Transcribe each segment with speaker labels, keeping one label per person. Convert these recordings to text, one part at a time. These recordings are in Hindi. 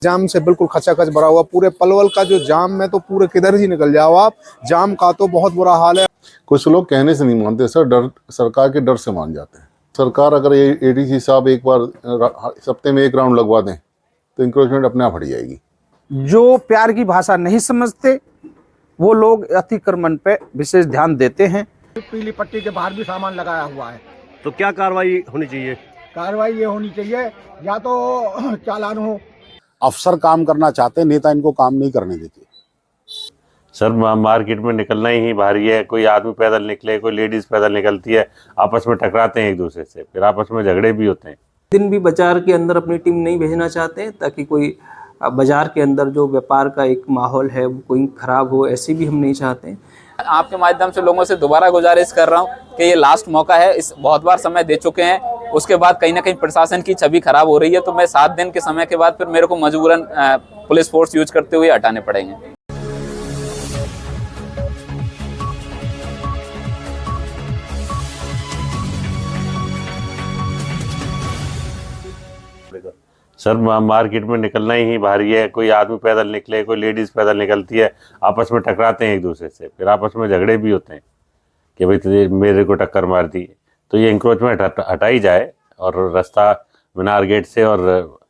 Speaker 1: जाम से बिल्कुल खचाखच भरा हुआ पूरे पलवल का जो जाम में तो पूरे किधर ही निकल जाओ आप, जाम का तो बहुत बुरा हाल है।
Speaker 2: कुछ लोग कहने से नहीं मानते सर, डर सरकार के डर से मान जाते हैं। सरकार अगर ये एडीसी साहब एक बार हफ्ते में एक राउंड लगवा दें तो इंक्रोचमेंट अपने आप हट जाएगी।
Speaker 3: जो प्यार की भाषा नहीं समझते वो लोग अतिक्रमण पे विशेष ध्यान देते हैं।
Speaker 4: पीली पट्टी के बाहर भी सामान लगाया हुआ है,
Speaker 5: तो क्या कार्रवाई होनी चाहिए?
Speaker 4: कार्रवाई ये होनी चाहिए या तो चालान हो।
Speaker 6: अफसर काम करना चाहते हैं, नेता इनको काम नहीं करने देते।
Speaker 7: सर मार्केट में निकलना ही भारी है, कोई आदमी पैदल निकले, कोई लेडीज पैदल निकलती है, आपस में टकराते हैं एक दूसरे से, फिर आपस में झगड़े भी होते हैं।
Speaker 8: दिन भी बाजार के अंदर अपनी टीम नहीं भेजना चाहते हैं ताकि कोई बाजार के अंदर जो व्यापार का एक माहौल है वो कोई खराब हो, ऐसी भी हम नहीं चाहते हैं।
Speaker 9: आपके माध्यम से लोगों से दोबारा गुजारिश कर रहा हूं कि ये लास्ट मौका है, इस बहुत बार समय दे चुके हैं, उसके बाद कहीं ना कहीं प्रशासन की छवि खराब हो रही है, तो मैं 7 दिन के समय के बाद फिर मेरे को मजबूरन पुलिस फोर्स यूज करते हुए हटाने पड़ेंगे।
Speaker 7: सर मार्केट में निकलना ही भारी है, कोई आदमी पैदल निकले, कोई लेडीज पैदल निकलती है, आपस में टकराते हैं एक दूसरे से, फिर आपस में झगड़े भी होते हैं कि भाई तुझे मेरे को टक्कर मार दी। तो ये इंक्रोचमेंट हटाई जाए और रास्ता मीनार गेट से और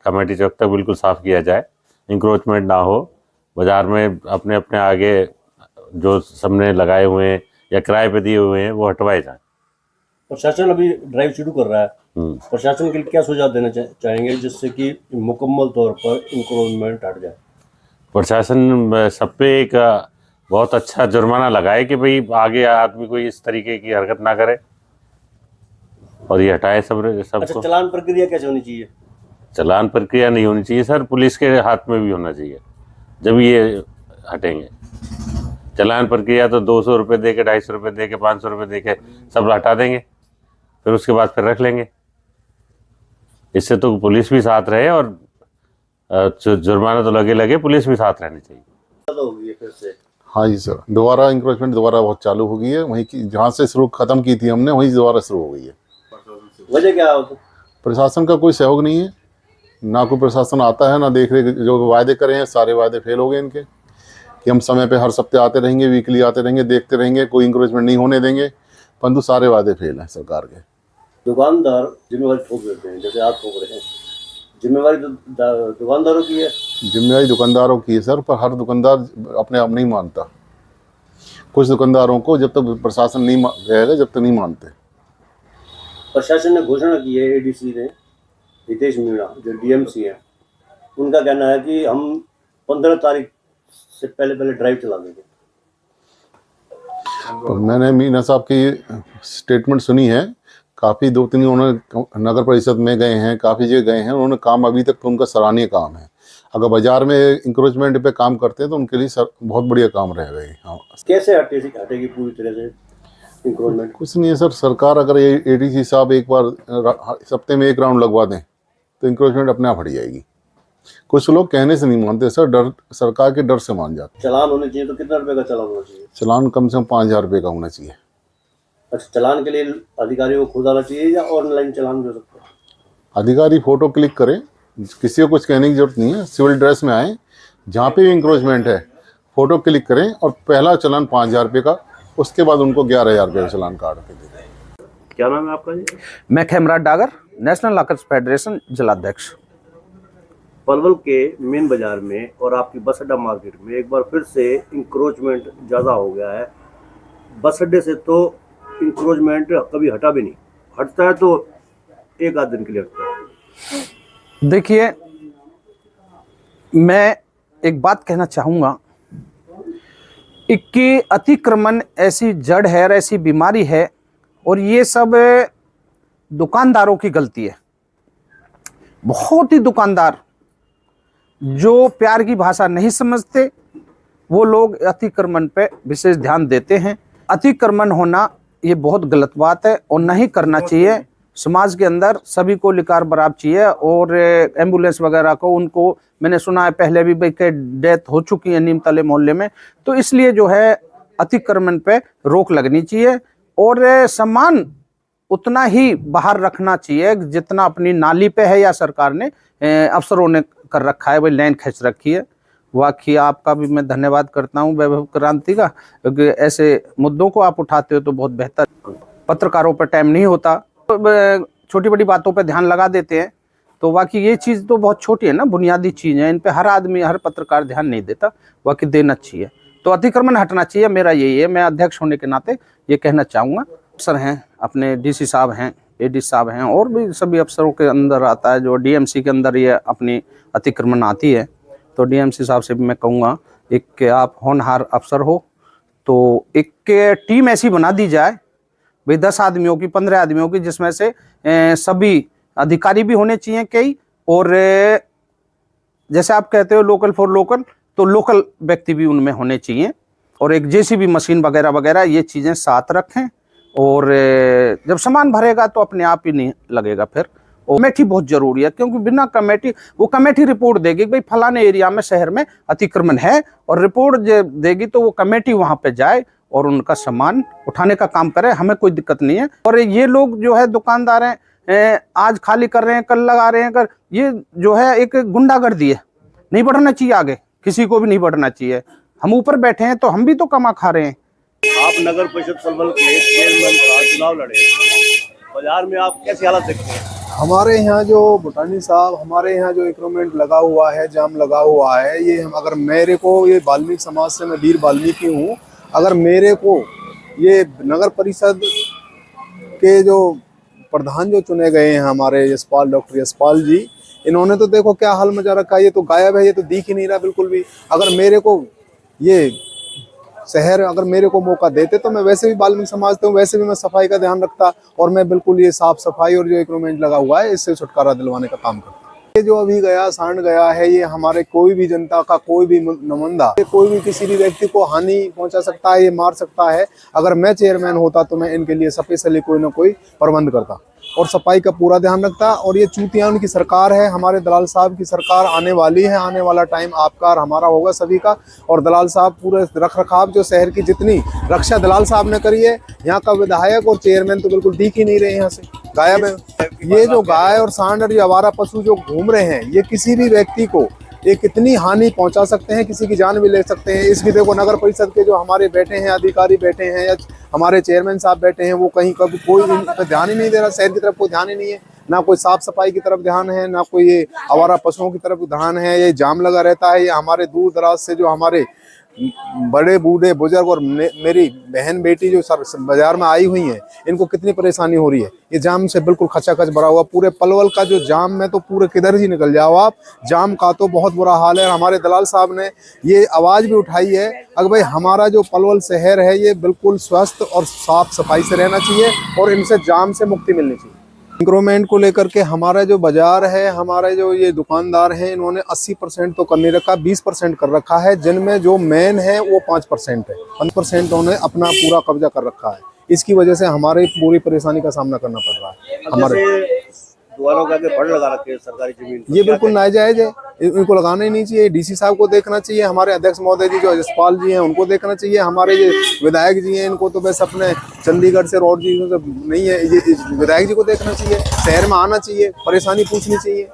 Speaker 7: कमेटी चौक तक बिल्कुल साफ़ किया जाए, इंक्रोचमेंट ना हो। बाज़ार में अपने अपने आगे जो सबने लगाए हुए हैं या किराए पे दिए हुए हैं वो हटवाए जाएँ।
Speaker 5: प्रशासन अभी ड्राइव शुरू कर रहा है, प्रशासन के लिए क्या सुझाव देना चाहेंगे जिससे कि मुकम्मल तौर पर इंक्रोचमेंट हट जाए?
Speaker 7: प्रशासन सब पे एक बहुत अच्छा जुर्माना लगाए कि भाई आगे आदमी कोई इस तरीके की हरकत ना करे और ये हटाए सबको।
Speaker 5: अच्छा, चालान प्रक्रिया कैसे होनी चाहिए?
Speaker 7: चालान प्रक्रिया नहीं होनी चाहिए सर, पुलिस के हाथ में भी होना चाहिए, जब ये हटेंगे। चालान प्रक्रिया तो 200 रुपये दे के, 250 रुपये दे के, 500 रुपये दे के सब हटा देंगे, फिर उसके बाद फिर रख लेंगे। इससे तो पुलिस भी साथ रहे और जुर्माना तो लगे, पुलिस भी साथ रहनी चाहिए।
Speaker 5: तो होगी फिर से?
Speaker 2: हाँ जी सर, दोबारा इंक्रोचमेंट दोबारा बहुत चालू हो गई है, वहीं की जहाँ से शुरू खत्म की थी हमने वहीं दोबारा शुरू हो गई है।
Speaker 5: वजह क्या हो?
Speaker 2: प्रशासन का कोई सहयोग नहीं है, ना कोई प्रशासन आता है ना देख रहे। जो वायदे करे हैं सारे वायदे फेल हो गए इनके, कि हम समय पे हर सप्ताह आते रहेंगे, वीकली आते रहेंगे, देखते रहेंगे, कोई इंक्रोचमेंट नहीं होने देंगे, परंतु सारे वादे फेल हैं सरकार के।
Speaker 5: दुकानदार जिम्मेवारी ठोक देते हैं, जैसे आप ठोक रहे हैं, जिम्मेवारी तो दुकानदारों की है।
Speaker 2: जिम्मेवारी दुकानदारों की है सर, पर हर दुकानदार अपने आप नहीं मानता। कुछ दुकानदारों को जब तक प्रशासन नहीं रहेगा जब तक नहीं मानते।
Speaker 5: प्रशासन ने घोषणा की है, एडीसी ने, हितेश मीणा जो डीएमसी हैं, उनका कहना है कि हम 15 तारीख से पहले ड्राइव चला देंगे।
Speaker 2: तो मैंने मीना साहब की स्टेटमेंट सुनी है, काफ़ी 2-3 उन्होंने नगर परिषद में गए हैं, काफ़ी जगह गए हैं, उन्होंने काम अभी तक तो उनका सराहनीय काम है। अगर बाजार में इंक्रोचमेंट पे काम करते हैं तो उनके लिए बहुत बढ़िया काम रहेगा। हाँ,
Speaker 5: कैसे हटेगी पूरी तरह से इंक्रोचमेंट?
Speaker 2: कुछ नहीं है सर, सरकार अगर ये एडीसी साहब एक बार हफ्ते में एक राउंड लगवा दें तो इंक्रोचमेंट अपने आप हट जाएगी। कुछ लोग कहने से नहीं मानते सर, डर सरकार के डर से मान जाते।
Speaker 5: चालान होने चाहिए तो कितना रुपए का चालान होना चाहिए?
Speaker 2: चालान कम से कम 5000 रुपये का होना चाहिए।
Speaker 5: अच्छा, चालान के लिए अधिकारियों को खुद आना चाहिए या ऑनलाइन चालान भी हो सकता है?
Speaker 2: अधिकारी फोटो क्लिक करें, किसी को कुछ कहने की जरूरत नहीं है, सिविल ड्रेस में आए, जहाँ पे भी इंक्रोचमेंट है फोटो क्लिक करें और पहला चालान 5000 रुपये का, उसके बाद उनको 11000 रुपये का चालान काट के दे दें।
Speaker 5: क्या नाम है आपका जी?
Speaker 3: मैं Khemraj Dagar, national lockers federation जिलाध्यक्ष।
Speaker 5: पलवल के मेन बाजार में और आपकी बस अड्डा मार्केट में एक बार फिर से इंक्रोचमेंट ज़्यादा हो गया है। बस अड्डे से तो इंक्रोचमेंट कभी हटा भी नहीं, हटता है तो एक आध दिन के लिए हटता है।
Speaker 3: देखिए, मैं एक बात कहना चाहूँगा कि अतिक्रमण ऐसी जड़ है, ऐसी बीमारी है और ये सब दुकानदारों की गलती है। बहुत ही दुकानदार जो प्यार की भाषा नहीं समझते वो लोग अतिक्रमण पे विशेष ध्यान देते हैं। अतिक्रमण होना ये बहुत गलत बात है और नहीं करना चाहिए। समाज के अंदर सभी को लिकार बराबर चाहिए और एम्बुलेंस वगैरह को, उनको मैंने सुना है पहले भी भाई के डेथ हो चुकी है नीमतले मोहल्ले में, तो इसलिए जो है अतिक्रमण पे रोक लगनी चाहिए और सामान उतना ही बाहर रखना चाहिए जितना अपनी नाली पे है या सरकार ने अफसरों ने कर रखा है, भाई लाइन खींच रखी है। वाकई आपका भी मैं धन्यवाद करता हूँ वैभव क्रांति का, क्योंकि ऐसे मुद्दों को आप उठाते हो तो बहुत बेहतर। पत्रकारों पर टाइम नहीं होता, तो छोटी बड़ी बातों पर ध्यान लगा देते हैं, तो वाकई ये चीज़ तो बहुत छोटी है ना, बुनियादी चीज़ है, इन पे हर आदमी हर पत्रकार ध्यान नहीं देता, वाकई देना चाहिए। तो अतिक्रमण हटना चाहिए, मेरा यही है, मैं अध्यक्ष होने के नाते ये कहना चाहूँगा। अफसर हैं अपने, डीसी साहब हैं, एडी साहब हैं, और भी सभी अफसरों के अंदर आता है, जो डीएमसी के अंदर ये अपनी अतिक्रमण आती है, तो डीएमसी साहब से भी मैं कहूँगा एक कि आप होनहार अफसर हो तो एक टीम ऐसी बना दी जाए भाई 10 आदमियों की, 15 आदमियों की, जिसमें से सभी अधिकारी भी होने चाहिए कई, और जैसे आप कहते हो लोकल फॉर लोकल, तो लोकल व्यक्ति भी उनमें होने चाहिए, और एक जेसीबी मशीन वगैरह वगैरह ये चीज़ें साथ रखें। और जब सामान भरेगा तो अपने आप ही नहीं लगेगा फिर। और कमेटी बहुत जरूरी है, क्योंकि बिना कमेटी, वो कमेटी रिपोर्ट देगी भाई फलाने एरिया में शहर में अतिक्रमण है, और रिपोर्ट देगी तो वो कमेटी वहाँ पे जाए और उनका सामान उठाने का काम करे, हमें कोई दिक्कत नहीं है। और ये लोग जो है दुकानदार हैं, आज खाली कर रहे हैं, कल लगा रहे हैं, ये जो है एक गुंडागर्दी है, नहीं बढ़ना चाहिए आगे, किसी को भी नहीं बढ़ना चाहिए। हम ऊपर बैठे हैं तो हम भी तो कमा खा रहे हैं।
Speaker 5: आप नगर परिषद पलवल के चेयरमैन का चुनाव लड़े, बाजार में आप कैसी हालत देखते हैं?
Speaker 1: हमारे यहाँ जो भुटानी साहब, हमारे यहाँ जो इंक्रोचमेंट लगा हुआ है, जाम लगा हुआ है, ये अगर मेरे को, ये वाल्मीकि समाज से मैं वीर वाल्मीकि हूँ, अगर मेरे को ये नगर परिषद के जो प्रधान जो चुने गए हैं हमारे यशपाल, डॉक्टर यशपाल जी, इन्होंने तो देखो क्या हाल मचा रखा है, ये तो गायब है, ये तो दिख ही नहीं रहा बिल्कुल भी। अगर मेरे को ये शहर, अगर मेरे को मौका देते तो मैं वैसे भी वाल्मीकि समाज से हूँ, वैसे भी मैं सफाई का ध्यान रखता, और मैं बिल्कुल ये साफ सफाई और जो इंक्रोचमेंट लगा हुआ है इससे छुटकारा दिलवाने का काम करता। ये जो अभी गया सांड गया है, ये हमारे कोई भी जनता का कोई भी नुमाइंदा, कोई भी किसी भी व्यक्ति को हानि पहुंचा सकता है, ये मार सकता है। अगर मैं चेयरमैन होता तो मैं इनके लिए स्पेशली कोई ना कोई प्रबंध करता और सफाई का पूरा ध्यान रखता। और ये चूतिया उनकी सरकार है, हमारे दलाल साहब की सरकार आने वाली है, आने वाला टाइम आपका और हमारा होगा सभी का। और दलाल साहब पूरे रख रखाव जो शहर की जितनी रक्षा दलाल साहब ने करी है, यहाँ का विधायक और चेयरमैन तो बिल्कुल दिख ही नहीं रहे, यहाँ से गायब है। ये जो गाय और सांड और ये आवारा पशु जो घूम रहे हैं, ये किसी भी व्यक्ति को ये कितनी हानि पहुंचा सकते हैं, किसी की जान भी ले सकते हैं। इसकी देखो नगर परिषद के जो हमारे बैठे हैं अधिकारी बैठे हैं, या हमारे चेयरमैन साहब बैठे हैं, वो कहीं कभी कोई इन पर ध्यान ही नहीं दे रहा, शहर की तरफ कोई ध्यान ही नहीं है, ना कोई साफ सफाई की तरफ ध्यान है, ना कोई ये आवारा पशुओं की तरफ ध्यान है। ये जाम लगा रहता है, ये हमारे दूर दराज से जो हमारे बड़े बूढ़े बुजुर्ग और मेरी बहन बेटी जो बाजार में आई हुई हैं, इनको कितनी परेशानी हो रही है। ये जाम से बिल्कुल खचाखच भरा हुआ पूरे पलवल का जो जाम में तो पूरे किधर ही निकल जाओ आप, जाम का तो बहुत बुरा हाल है। हमारे दलाल साहब ने ये आवाज़ भी उठाई है, अगर भाई हमारा जो पलवल शहर है ये बिल्कुल स्वस्थ और साफ सफाई से रहना चाहिए और इनसे जाम से मुक्ति मिलनी चाहिए। इंक्रोचमेंट को लेकर के हमारा जो बाजार है, हमारे जो ये दुकानदार हैं, इन्होंने 80% तो कर नहीं रखा, 20% कर रखा है, जिनमें जो मेन है वो 5% है। 5% उन्होंने अपना पूरा कब्जा कर रखा है। इसकी वजह से हमारे पूरी परेशानी का सामना करना पड़ रहा है। हमारे
Speaker 5: द्वारों के आगे फड़ लगा रखे हैं सरकारी जमीन,
Speaker 1: ये बिल्कुल नाजायज है, इनको लगाना ही नहीं चाहिए। डीसी साहब को देखना चाहिए, हमारे अध्यक्ष महोदय जी जो यशपाल जी हैं उनको देखना चाहिए, हमारे ये विधायक जी हैं इनको तो बस अपने चंडीगढ़ से रोड जी से नहीं है, ये विधायक जी को देखना चाहिए, शहर में आना चाहिए, परेशानी पूछनी चाहिए।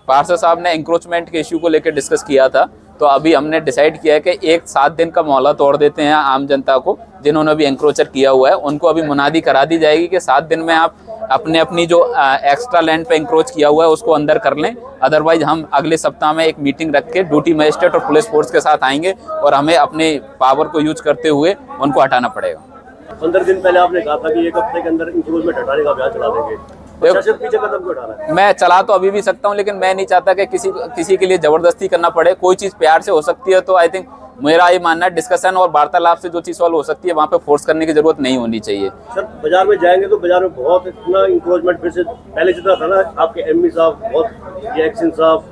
Speaker 9: पार्षद साहब ने इंक्रोचमेंट के इश्यू को लेकर डिस्कस किया था, तो अभी हमने डिसाइड किया है कि एक 7 दिन का मोहलत तोड़ देते हैं आम जनता को, जिन्होंने भी इंक्रोचर किया हुआ है उनको अभी मुनादी करा दी जाएगी कि 7 दिन में आप अपनी जो एक्स्ट्रा लैंड पे इंक्रोच किया हुआ है उसको अंदर कर लें। अदरवाइज हम अगले सप्ताह में एक मीटिंग रख के ड्यूटी मजिस्ट्रेट और पुलिस फोर्स के साथ आएंगे और हमें अपने पावर को यूज करते हुए उनको हटाना पड़ेगा।
Speaker 5: 15 दिन पहले आपने कहा था कि 1 हफ्ते के अंदर इंक्रोचमेंट हटाने का अभियान चला देंगे, प्रशासन पीछे कदम क्यों उठा रहा है?
Speaker 9: मैं चला तो अभी भी सकता हूं, लेकिन मैं नहीं चाहता कि किसी के लिए जबरदस्ती करना पड़े। कोई चीज़ प्यार से हो सकती है तो आई थिंक मेरा ये मानना है डिस्कशन और वार्तालाप से जो चीज़ सॉल्व हो सकती है वहाँ पे फोर्स करने की जरूरत नहीं होनी चाहिए।
Speaker 5: सर बाजार में जाएंगे तो बाजार में बहुत इतना इंक्रोचमेंट फिर से पहले जितना था ना, आपके एमपी साहब बहुत, ये एक्शन साहब,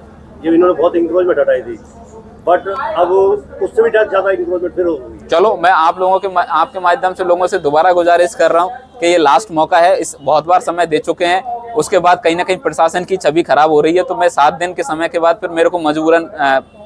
Speaker 5: ये इन्होंने बहुत इंक्रोचमेंट हटाई थी, बट अब उससे भी ज़्यादा इंक्रोचमेंट फिर होगी।
Speaker 9: चलो मैं आपके माध्यम से लोगों से दोबारा गुजारिश कर रहा हूँ कि ये लास्ट मौका है, इस बहुत बार समय दे चुके हैं, उसके बाद कहीं ना कहीं प्रशासन की छवि खराब हो रही है, तो मैं 7 दिन के समय के बाद फिर मेरे को मजबूरन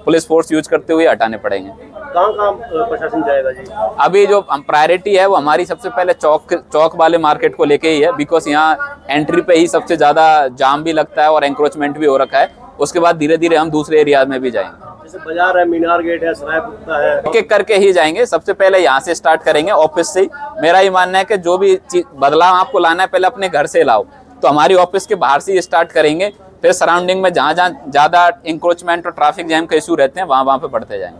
Speaker 9: पुलिस फोर्स यूज करते हुए हटाने पड़ेंगे।
Speaker 5: कहाँ प्रशासन जाएगा जी?
Speaker 9: अभी जो प्रायोरिटी है वो हमारी सबसे पहले चौक वाले मार्केट को लेके ही है, बिकॉज यहाँ एंट्री पे ही सबसे ज़्यादा जाम भी लगता है और एंक्रोचमेंट भी हो रखा है। उसके बाद धीरे धीरे हम दूसरे एरिया में भी जाएंगे।
Speaker 5: जैसे बाजार है, मीनार गेट है, सराय पुख्ता है,
Speaker 9: एक एक करके ही जाएंगे। सबसे पहले यहाँ से स्टार्ट करेंगे, ऑफिस से ही। मेरा ये मानना है कि जो भी बदलाव आपको लाना है पहले अपने घर से लाओ, तो हमारी ऑफिस के बाहर से ही स्टार्ट करेंगे, फिर सराउंडिंग में जहाँ जहाँ ज्यादा इंक्रोचमेंट और ट्रैफिक जैम के इशू रहते हैं वहाँ पे बढ़ते जाएंगे।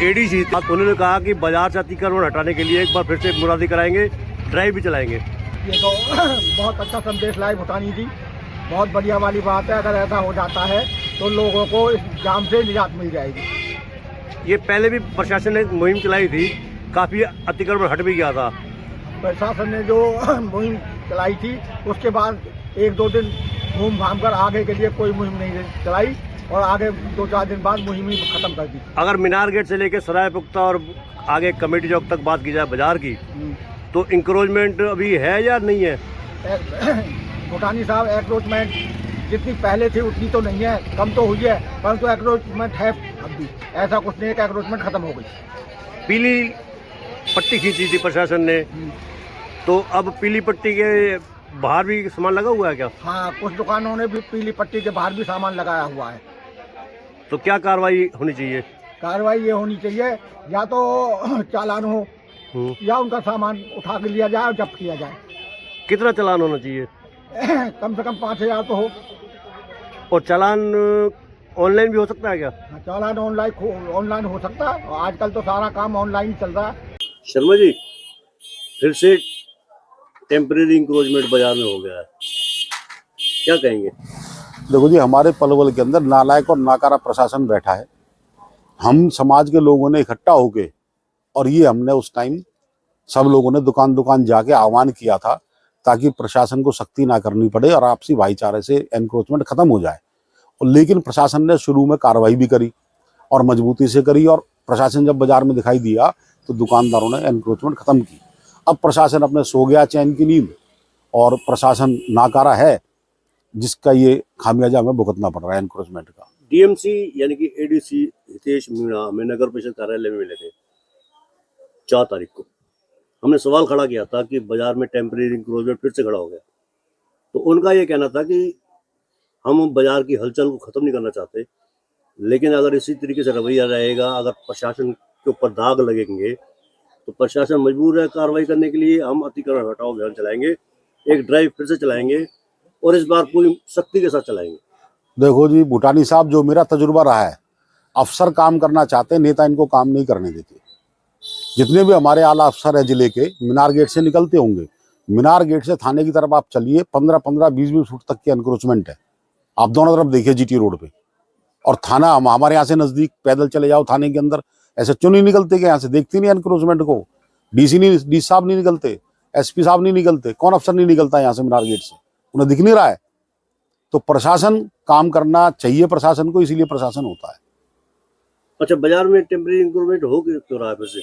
Speaker 5: एडीसी उन्होंने कहा कि बाजार से अतिक्रमण हटाने के लिए एक बार फिर से मुनादी कराएंगे, ड्राइव भी चलाएंगे।
Speaker 4: ये तो बहुत अच्छा संदेश लाई भूटानी जी, बहुत बढ़िया वाली बात है। अगर ऐसा हो जाता है तो लोगों को इस जाम से निजात मिल जाएगी।
Speaker 5: ये पहले भी प्रशासन ने मुहिम चलाई थी, काफ़ी अतिक्रमण हट भी गया था।
Speaker 4: प्रशासन ने जो मुहिम चलाई थी उसके बाद 1-2 दिन घूम घाम कर आगे के लिए कोई मुहिम नहीं चलाई और आगे 2-4 दिन बाद मुहिम ही खत्म कर दी।
Speaker 5: अगर मीनार गेट से लेकर सराय पुख्ता और आगे कमेटी चौक तक बात की जाए बाजार की, तो इंक्रोचमेंट अभी है या नहीं है?
Speaker 4: भूटानी साहब, एक्रोचमेंट जितनी पहले थी उतनी तो नहीं है, कम तो हुई है, परंतु एक्रोचमेंट है अब भी। ऐसा कुछ नहीं है कि एक्रोचमेंट खत्म हो गई।
Speaker 5: पीली पट्टी खींची थी प्रशासन ने, तो अब पीली पट्टी के बाहर भी सामान लगा हुआ है क्या?
Speaker 4: हाँ, कुछ दुकानों ने भी पीली पट्टी के बाहर भी सामान लगाया हुआ है।
Speaker 5: तो क्या कार्रवाई होनी चाहिए?
Speaker 4: कार्रवाई ये होनी चाहिए, या तो चालान हो या उनका सामान उठा के लिया जाए और जब्त किया जाए।
Speaker 5: कितना चालान होना चाहिए?
Speaker 4: कम से कम 5,000 तो हो।
Speaker 5: और चालान ऑनलाइन भी हो सकता है क्या?
Speaker 4: चालान ऑनलाइन हो सकता है, और आजकल तो सारा काम ऑनलाइन चल रहा है।
Speaker 5: शर्मा जी, फिर से टेम्परेरी इंक्रोचमेंट बाजार में हो गया है, क्या कहेंगे?
Speaker 6: देखो जी, हमारे पलवल के अंदर नालायक और नाकारा प्रशासन बैठा है। हम समाज के लोगों ने इकट्ठा होके, और ये हमने उस टाइम सब लोगों ने दुकान दुकान जाके आह्वान किया था ताकि प्रशासन को सख्ती ना करनी पड़े और आपसी भाईचारे से एनक्रोचमेंट खत्म हो जाए। और लेकिन प्रशासन ने शुरू में कार्रवाई भी करी और मजबूती से करी, और प्रशासन जब बाजार में दिखाई दिया तो दुकानदारों ने एनक्रोचमेंट खत्म की। अब प्रशासन अपने सो गया चैन की नींद, और प्रशासन नाकारा है, जिसका ये खामियाजा हमें भुगतना पड़ रहा है एनक्रोचमेंट का।
Speaker 5: डीएमसी यानी कि एडीसी हितेश मीणा हमें नगर परिषद कार्यालय में मिले थे 4 तारीख को। हमने सवाल खड़ा किया था कि बाजार में टेम्परेरी इंक्रोचमेंट फिर से खड़ा हो गया, तो उनका ये कहना था कि हम बाजार की हलचल को खत्म नहीं करना चाहते, लेकिन अगर इसी तरीके से रवैया रहेगा, अगर प्रशासन के ऊपर दाग लगेंगे तो प्रशासन मजबूर है कार्रवाई करने के लिए। हम अतिक्रमण हटाओ अभियान चलाएंगे, एक ड्राइव फिर से चलाएंगे, और इस बार पूरी सख्ती के साथ चलाएंगे।
Speaker 6: देखो जी भूटानी साहब, जो मेरा तजुर्बा रहा है, अफसर काम करना चाहते, नेता इनको काम नहीं करने देते। जितने भी हमारे आला अफसर है जिले के, मीनार गेट से निकलते होंगे, मीनार गेट से थाने की तरफ आप चलिए, 15-15, 20-20 फुट तक की एनक्रोचमेंट है। आप दोनों तरफ देखिए जीटी रोड पे, और थाना हमारे यहाँ से नजदीक, पैदल चले जाओ थाने के अंदर, ऐसे क्यों नहीं निकलते कि यहाँ से देखती नहीं एनक्रोचमेंट को? डी साहब नहीं निकलते, एसपी साहब नहीं निकलते, कौन अफसर नहीं निकलता यहाँ से मीनार गेट से? उन्हें दिख नहीं रहा है? तो प्रशासन काम करना चाहिए प्रशासन को, इसीलिए प्रशासन होता है।
Speaker 5: अच्छा, बाजार में टेम्परेरी इंक्रोचमेंट हो क्यों रहा है फिर से?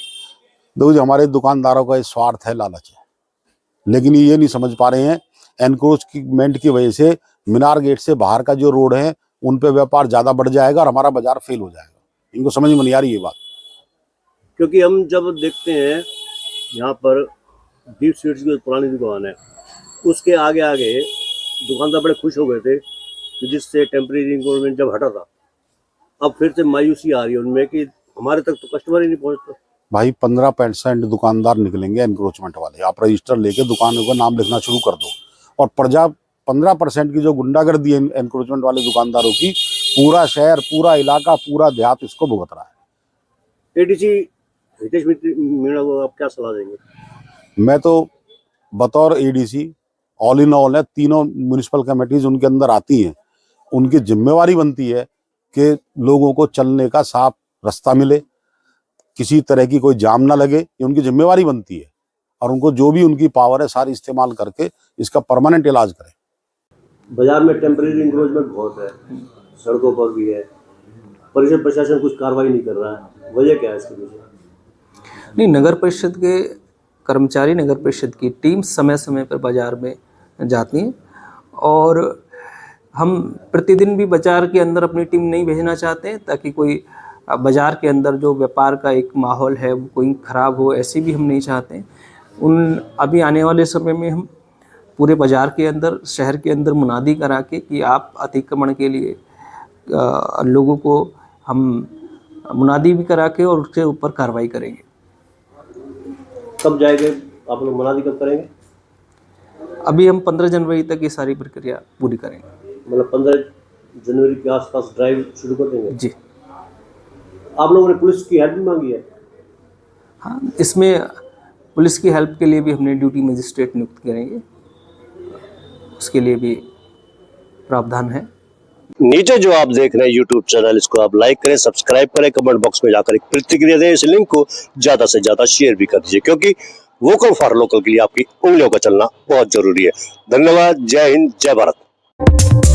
Speaker 6: देखो जी, हमारे दुकानदारों का ये स्वार्थ है, लालच है, लेकिन ये नहीं समझ पा रहे हैं एनक्रोचमेंट की वजह से मीनार गेट से बाहर का जो रोड है उन पे व्यापार ज्यादा बढ़ जाएगा और हमारा बाजार फेल हो जाएगा। इनको समझ में नहीं आ रही ये बात।
Speaker 5: क्योंकि हम जब देखते हैं यहाँ पर डीप स्वीट्स की पुरानी दुकान है, उसके आगे आगे दुकानदार बड़े खुश हो गए थे कि जिससे टेम्परेरी इंक्रोचमेंट जब हटा था। अब फिर से मायूसी आ रही है उनमें कि हमारे तक तो कस्टमर ही नहीं पहुँचता।
Speaker 6: भाई 15% दुकानदार निकलेंगे एनक्रोचमेंट वाले। आप रजिस्टर लेके दुकानों का नाम लिखना शुरू कर दो, और 15% की जो गुंडागर्दी है एनक्रोचमेंट वाले दुकानदारों की, पूरा शहर, पूरा इलाका, पूरा देहात इसको भुगत रहा है।
Speaker 5: एडीसी हितेश मीणा को आप क्या सलाह देंगे?
Speaker 6: मैं तो बतौर एडीसी ऑल इन ऑल है, तीनों म्यूनिसिपल कमेटीज उनके अंदर आती हैं, उनकी जिम्मेवारी बनती है कि लोगों को चलने का साफ रास्ता मिले, किसी तरह की कोई जाम ना लगे, ये उनकी जिम्मेवारी बनती है, और उनको जो भी उनकी पावर है सारी इस्तेमाल करके इसका परमानेंट इलाज करें।
Speaker 5: बाजार में टेम्परेरी इंक्रोचमेंट बहुत है, सड़कों पर भी है, परिषद प्रशासन कुछ कार्रवाई नहीं कर रहा है, वजह क्या है इसके पीछे?
Speaker 8: नहीं, नगर परिषद के कर्मचारी, नगर परिषद की टीम समय समय पर बाजार में जाती हैं, और हम प्रतिदिन भी बाजार के अंदर अपनी टीम नहीं भेजना चाहते हैं ताकि कोई बाजार के अंदर जो व्यापार का एक माहौल है वो कोई ख़राब हो, ऐसे भी हम नहीं चाहते हैं। अभी आने वाले समय में हम पूरे बाज़ार के अंदर, शहर के अंदर मुनादी करा के कि आप अतिक्रमण के लिए लोगों को हम मुनादी भी करा के और उसके ऊपर कार्रवाई करेंगे।
Speaker 5: कब जाएंगे आप लोग, मुनादी कब करेंगे?
Speaker 8: अभी हम 15 जनवरी तक ये सारी प्रक्रिया पूरी करेंगे।
Speaker 5: मतलब 15 जनवरी के आसपास ड्राइव शुरू कर देंगे?
Speaker 8: जी
Speaker 5: आप लोगों ने पुलिस की हेल्प भी मांगी है?
Speaker 8: हाँ, इसमें पुलिस की हेल्प के लिए भी हमने ड्यूटी मजिस्ट्रेट नियुक्त करेंगे, उसके लिए भी प्रावधान है।
Speaker 5: नीचे जो आप देख रहे हैं यूट्यूब चैनल, इसको आप लाइक करें, सब्सक्राइब करें, कमेंट बॉक्स में जाकर एक प्रतिक्रिया दें, इस लिंक को ज्यादा से ज्यादा शेयर भी कर दीजिए, क्योंकि वोकल फॉर लोकल के लिए आपकी उंगलियों का चलना बहुत जरूरी है। धन्यवाद। जय हिंद, जय भारत।